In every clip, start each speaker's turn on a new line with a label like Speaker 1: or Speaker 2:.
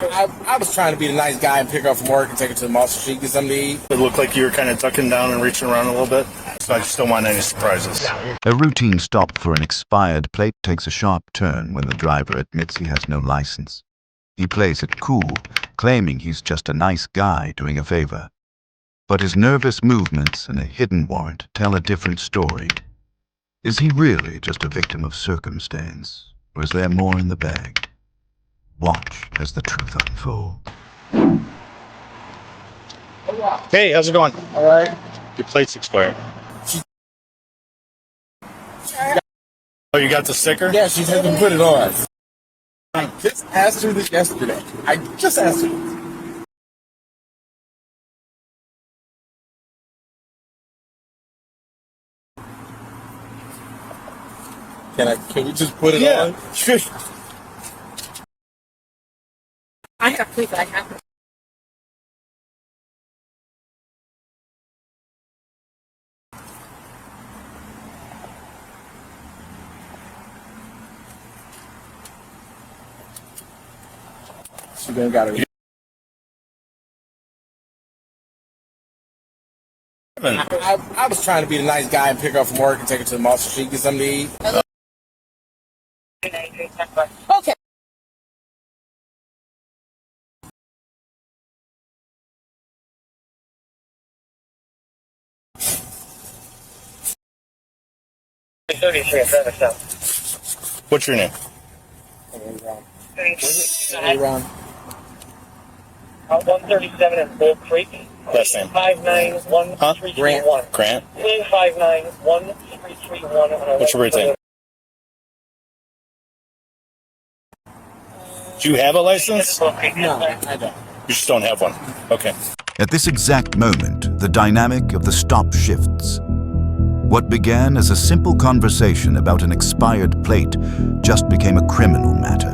Speaker 1: I was trying to be the nice guy and pick her up from work and take her to the mall so she can get something to eat.
Speaker 2: It looked like you were kind of ducking down and reaching around a little bit, so I just don't want any surprises.
Speaker 3: A routine stop for an expired plate takes a sharp turn when the driver admits he has no license. He plays it cool, claiming he's just a nice guy doing a favor. But his nervous movements and a hidden warrant tell a different story. Is he really just a victim of circumstance, or is there more in the bag? Watch as the truth unfolds.
Speaker 2: Hey, how's it going?
Speaker 1: All right.
Speaker 2: Your plate's expired. Oh, you got the sticker?
Speaker 1: Yeah, she hasn't put it on. I just asked her this yesterday. I just asked her. Can we just put it on?
Speaker 4: I have proof that I have.
Speaker 1: She then got her. I was trying to be the nice guy and pick her up from work and take her to the mall so she can get something to eat.
Speaker 4: Okay.
Speaker 2: What's your name?
Speaker 1: Around.
Speaker 5: 137 in Bull Creek.
Speaker 2: Last name.
Speaker 5: 591331.
Speaker 2: Grant.
Speaker 5: 591331.
Speaker 2: What's your rating? Do you have a license?
Speaker 1: No, I don't.
Speaker 2: You just don't have one. Okay.
Speaker 3: At this exact moment, the dynamic of the stop shifts. What began as a simple conversation about an expired plate just became a criminal matter.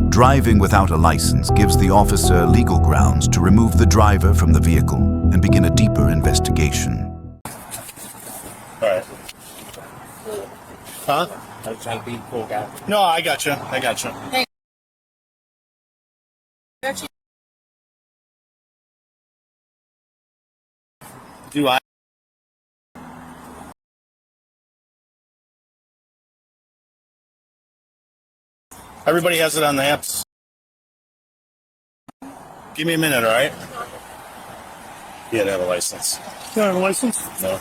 Speaker 3: Driving without a license gives the officer legal grounds to remove the driver from the vehicle and begin a deeper investigation.
Speaker 2: All right. Huh?
Speaker 1: I was trying to be a cool guy.
Speaker 2: No, I got you. I got you. Do I? Everybody has it on the apps. Give me a minute, all right? You didn't have a license.
Speaker 6: You don't have a license?
Speaker 2: No.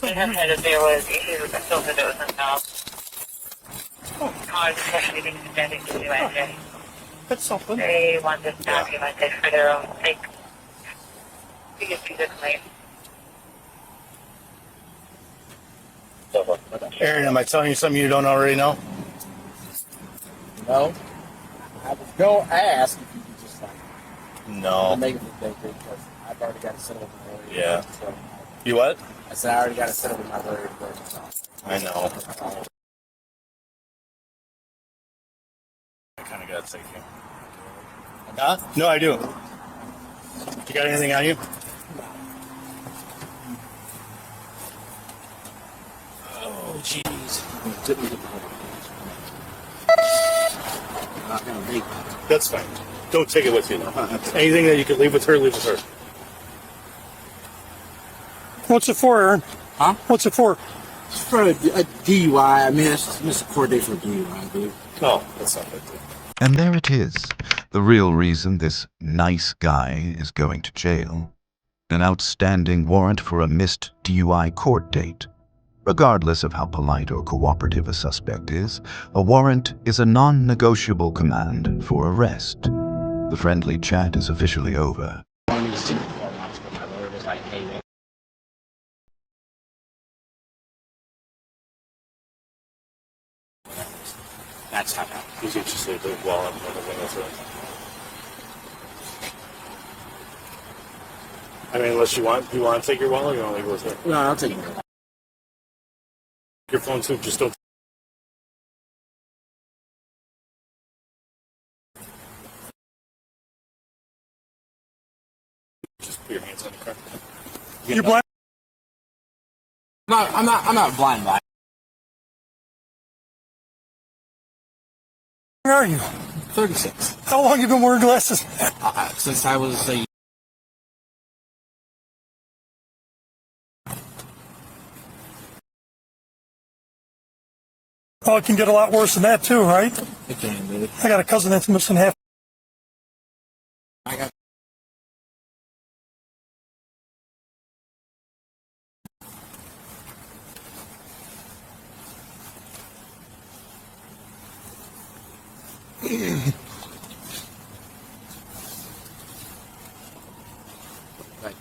Speaker 5: I have had that there was issues with the filter that was involved. Cars especially being subjected to the engine.
Speaker 6: That's something.
Speaker 5: They want this documented for their own sake. Because he's a claim.
Speaker 2: Aaron, am I telling you something you don't already know?
Speaker 1: No. I was going to ask if you could just
Speaker 2: No.
Speaker 1: make it look bigger because I've already got it set up with my lawyer.
Speaker 2: Yeah.
Speaker 1: So,
Speaker 2: You what?
Speaker 1: I said I already got it set up with my lawyer.
Speaker 2: I know. I kind of got to take you. Huh? No, I do. You got anything on you?
Speaker 1: Oh, jeez.
Speaker 2: That's fine. Don't take it with you. Anything that you could leave with her, leave with her.
Speaker 6: What's it for, Aaron?
Speaker 1: Huh?
Speaker 6: What's it for?
Speaker 1: It's for a DUI. I missed a court date for a DUI, I believe.
Speaker 2: No, that's not good.
Speaker 3: And there it is, the real reason this nice guy is going to jail. An outstanding warrant for a missed DUI court date. Regardless of how polite or cooperative a suspect is, a warrant is a non-negotiable command for arrest. The friendly chat is officially over.
Speaker 1: That's how that.
Speaker 2: You should just leave the wallet on the window for I mean, unless you want to take your wallet, or you want to leave it with her?
Speaker 1: No, I'll take it.
Speaker 2: Your phone too, just don't Put your hands on the car.
Speaker 6: You're blind.
Speaker 1: I'm not blind.
Speaker 6: Where are you?
Speaker 1: 36.
Speaker 6: How long you been wearing glasses?
Speaker 1: Since I was a
Speaker 6: Oh, it can get a lot worse than that too, right?
Speaker 1: it can, dude.
Speaker 6: I got a cousin that's missing half.
Speaker 1: I got like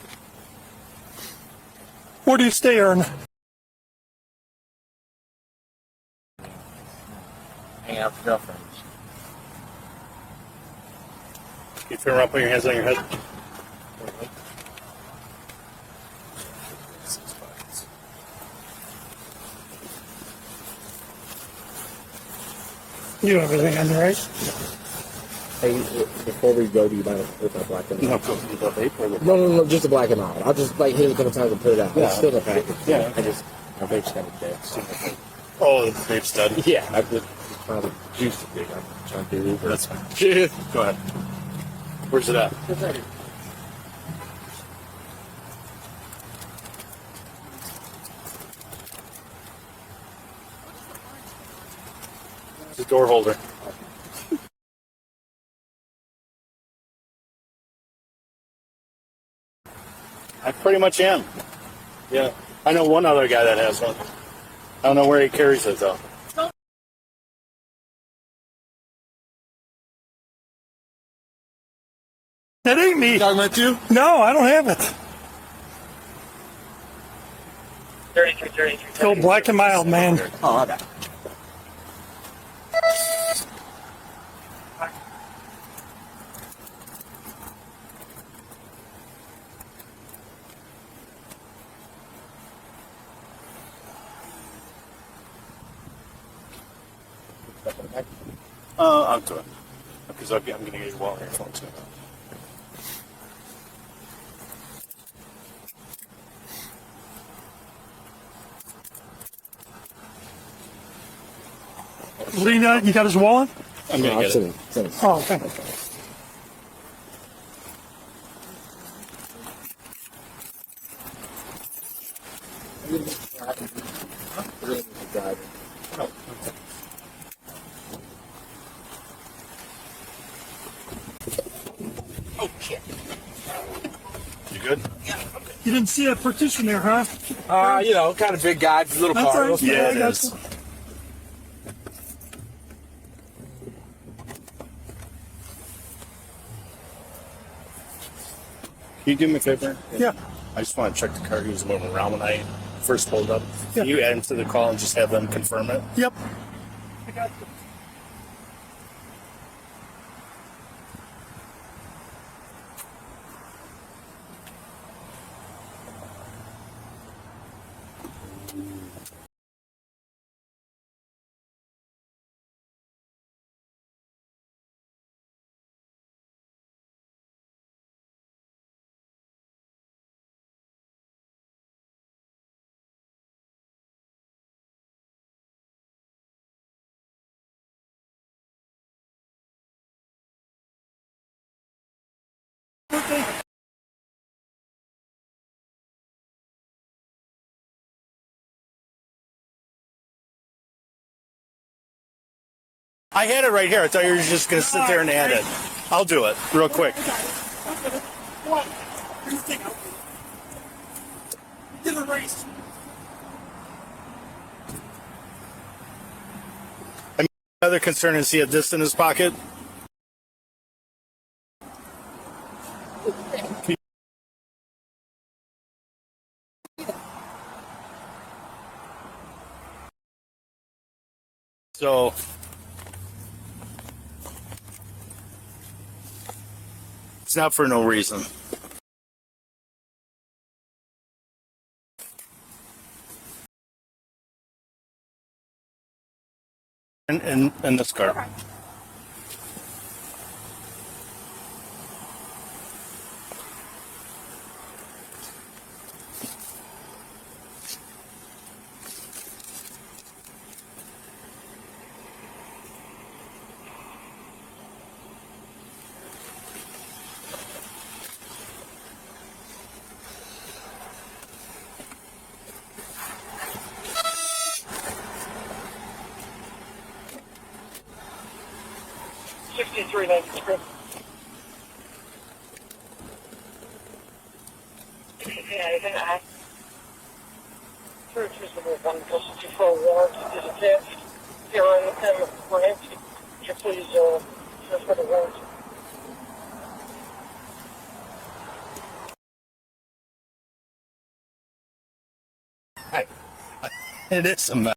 Speaker 6: Where do you stay, Aaron?
Speaker 1: hanging out with girlfriends.
Speaker 2: You turn around, put your hands on your head.
Speaker 6: You have everything on you, right?
Speaker 1: Hey, before we go, do you mind if I black them out?
Speaker 2: No.
Speaker 1: No, just to black them out. I'll just like hit it a couple times and put it out.
Speaker 2: Yeah.
Speaker 1: It's still in the package.
Speaker 2: Yeah.
Speaker 1: My vape's got it there.
Speaker 2: Oh, the vape stud.
Speaker 1: Yeah, I just found the juice to dig. I'm trying to do Uber.
Speaker 2: That's fine. Go ahead. Where's it at? It's a door holder. I pretty much am. Yeah. I know one other guy that has one. I don't know where he carries it though.
Speaker 6: That ain't me.
Speaker 1: Talking about you?
Speaker 6: No, I don't have it.
Speaker 5: 33.
Speaker 6: Go black and mild, man.
Speaker 1: Oh, I got it.
Speaker 2: I'll do it. Because I'm going to get your wallet phone too.
Speaker 6: Lena, you got his wallet?
Speaker 2: I'm going to get it.
Speaker 6: Oh, okay.
Speaker 1: Oh shit.
Speaker 2: You good?
Speaker 6: You didn't see that partition there, huh?
Speaker 1: Kind of big guy, little
Speaker 6: That's
Speaker 1: car.
Speaker 6: all right.
Speaker 2: Yeah, it
Speaker 6: I got
Speaker 2: is.
Speaker 6: you.
Speaker 2: Can you do me a favor?
Speaker 6: Yeah.
Speaker 2: I just want to check the car he was moving around when I first pulled up.
Speaker 6: Yeah.
Speaker 2: Can you add him to the call and just have them confirm it?
Speaker 6: Yep. I got you.
Speaker 2: I had it right here. I thought you were just going to sit there and add it. I'll do it real quick.
Speaker 6: What? What do you think? You did a race.
Speaker 2: Another concern is he had this in his pocket. So it's not for no reason. In this car.
Speaker 6: 6393.
Speaker 5: Yeah,
Speaker 6: Church is number 1+24 warrant is attached. Here on the grant. Would you please transfer the warrant?
Speaker 2: It is a mess.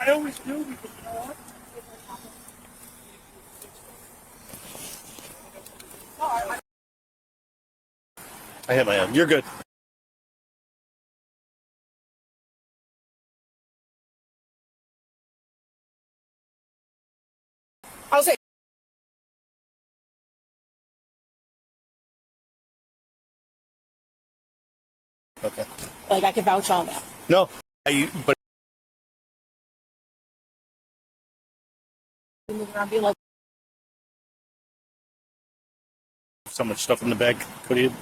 Speaker 6: I always do because you know what?
Speaker 2: I hit my head. You're good.
Speaker 4: I'll say,
Speaker 2: Okay.
Speaker 4: like, I can vouch on that.
Speaker 2: No, but
Speaker 4: Move around, be like,
Speaker 2: so much stuff in the bag. Could you?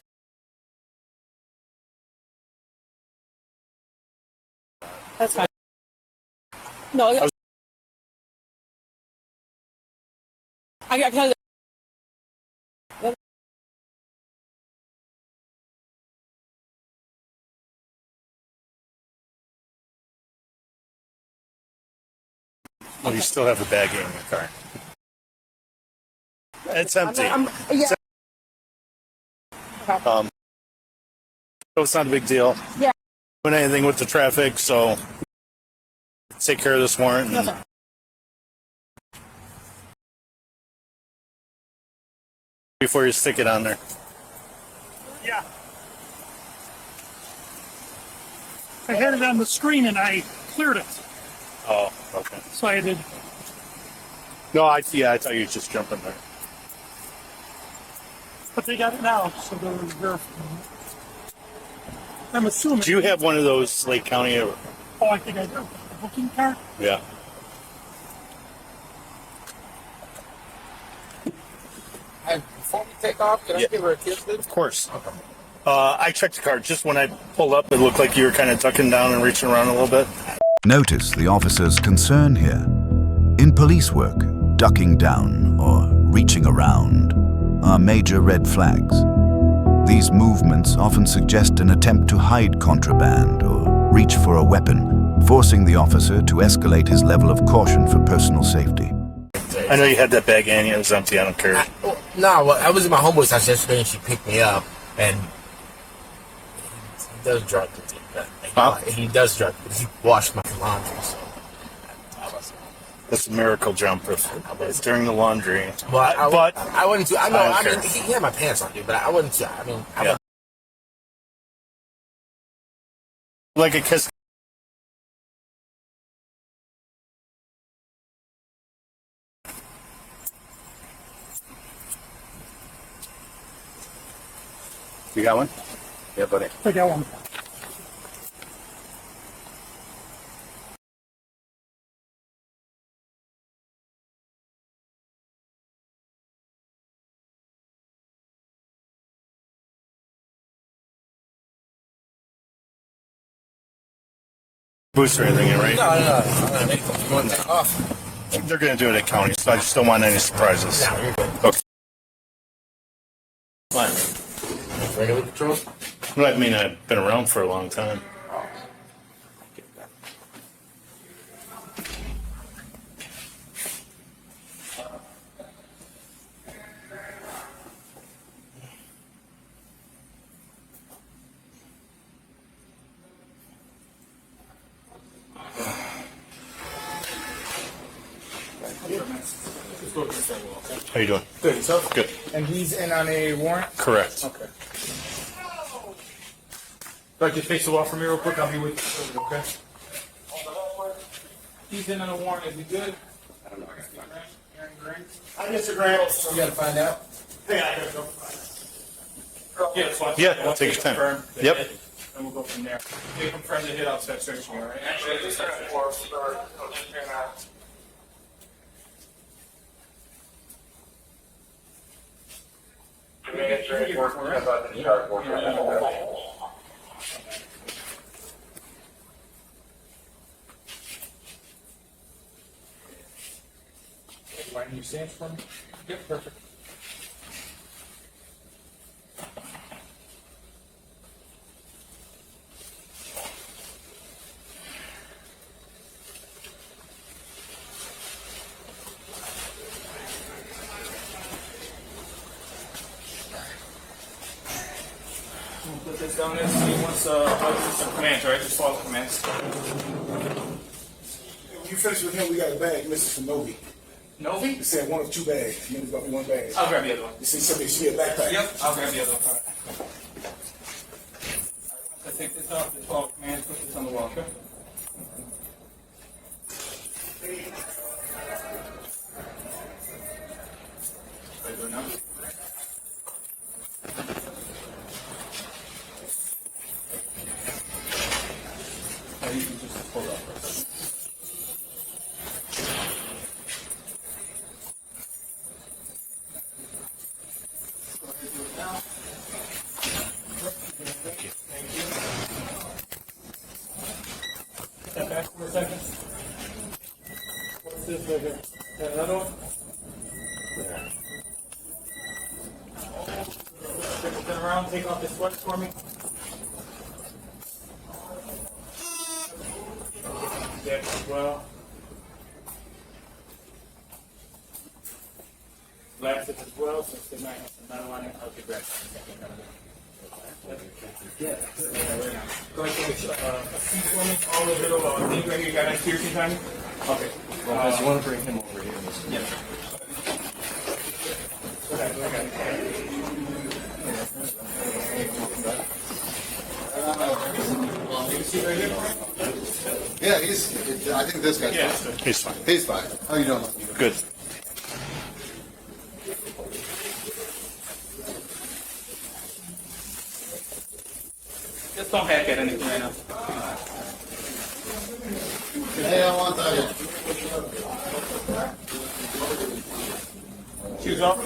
Speaker 4: that's fine. No, I can tell you.
Speaker 2: Oh, you still have the bag in your car. It's empty.
Speaker 4: Yeah.
Speaker 2: So it's not a big deal.
Speaker 4: Yeah.
Speaker 2: Doing anything with the traffic, so take care of this warrant.
Speaker 4: That's
Speaker 2: And
Speaker 4: all.
Speaker 2: before you stick it on there.
Speaker 6: Yeah. I had it on the screen and I cleared it.
Speaker 2: Oh, okay.
Speaker 6: So I did.
Speaker 2: No, I thought you were just jumping there.
Speaker 6: But they got it now, so they're verifying it. I'm assuming.
Speaker 2: Do you have one of those Lake County?
Speaker 6: Oh, I think I do. A booking card?
Speaker 2: Yeah.
Speaker 1: And before we take off, can I
Speaker 2: Yeah.
Speaker 1: give her a kiss?
Speaker 2: Of course. I checked the car just when I pulled up. It looked like you were kind of ducking down and reaching around a little bit.
Speaker 3: Notice the officer's concern here. In police work, ducking down or reaching around are major red flags. These movements often suggest an attempt to hide contraband or reach for a weapon, forcing the officer to escalate his level of caution for personal safety.
Speaker 2: I know you had that bag in. It was empty. I don't care.
Speaker 1: Well, I was in my homeboy's house yesterday and she picked me up, and he does drug.
Speaker 2: Huh?
Speaker 1: He does drug. He washed my laundry. So.
Speaker 2: That's a miracle jump if it's during the laundry.
Speaker 1: Well,
Speaker 2: but
Speaker 1: I wouldn't. I know.
Speaker 2: I
Speaker 1: I
Speaker 2: don't
Speaker 1: mean,
Speaker 2: care.
Speaker 1: he had my pants on, dude. But I wouldn't. I mean, I
Speaker 2: Yeah.
Speaker 1: would.
Speaker 2: Like a kiss. You got one?
Speaker 1: Yeah, buddy.
Speaker 6: I got one.
Speaker 2: boost or anything, right?
Speaker 1: No, I'm gonna make them doing that. Oh,
Speaker 2: They're going to do it at county, so I just don't want any surprises.
Speaker 1: yeah, you're good.
Speaker 2: Okay.
Speaker 1: Fine. Regular patrol?
Speaker 2: Well, I mean, I've been around for a long time. How you doing?
Speaker 7: Good, yourself?
Speaker 2: Good.
Speaker 7: And he's in on a warrant?
Speaker 2: Correct.
Speaker 7: Okay. If I just face the wall for me real quick, I'll be with you, okay? He's in on a warrant, is he good? I don't know.
Speaker 2: Hi, Mr. Grant.
Speaker 7: You gotta find out.
Speaker 2: Hey, I gotta go.
Speaker 7: Yeah, that's fine.
Speaker 2: Yeah, take your time.
Speaker 7: Confirm the
Speaker 2: Yep.
Speaker 7: hit, and we'll go from there. They confirm the hit outside searching, all right?
Speaker 6: Actually, this is for,
Speaker 7: Writing your stamps for me? Yep, perfect. We'll put this down there, so he wants some commands, right? Just follow the commands.
Speaker 8: You finish with him, we got a bag missing from Novi.
Speaker 7: Novi?
Speaker 8: It said one of two bags. He only got me one bag.
Speaker 7: I'll grab the other one.
Speaker 8: You see somebody see a backpack.
Speaker 7: Yep, I'll grab the other one. I take this off, this wall, man, put this on the wall, okay? What do I do now? You can just hold off for a second. Step back for a second. What's this right here? Is that another one? Turn around, take off this sweater for me. Deck as well. Glasses as well, since they might have some metal on it. I'll get back. Yeah. Go ahead and take a seat for me. All the little things right here. You got nice piercings on you? Okay.
Speaker 1: Well, you want to bring him over here?
Speaker 7: Yeah.
Speaker 1: Yeah, I think this guy's
Speaker 7: Yeah.
Speaker 1: fine.
Speaker 2: He's fine.
Speaker 1: He's fine. How you doing?
Speaker 2: Good.
Speaker 7: Just don't hack at anything right now.
Speaker 1: Hey, I want that.
Speaker 7: Shoes off.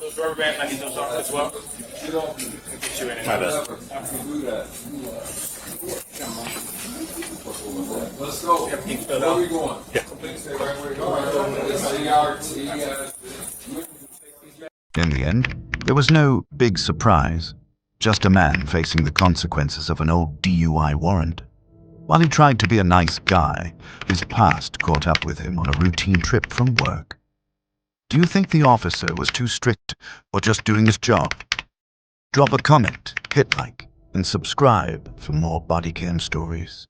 Speaker 7: Those rubber bands, I need those off as well. Get you in
Speaker 2: My bad.
Speaker 9: Let's go.
Speaker 7: Everything's filled
Speaker 9: Where
Speaker 7: out.
Speaker 9: are we going?
Speaker 2: Yeah.
Speaker 9: Stay right where you're going. See our
Speaker 3: In the end, there was no big surprise, just a man facing the consequences of an old DUI warrant. While he tried to be a nice guy, his past caught up with him on a routine trip from work. Do you think the officer was too strict or just doing his job? Drop a comment, hit like, and subscribe for more bodycam stories.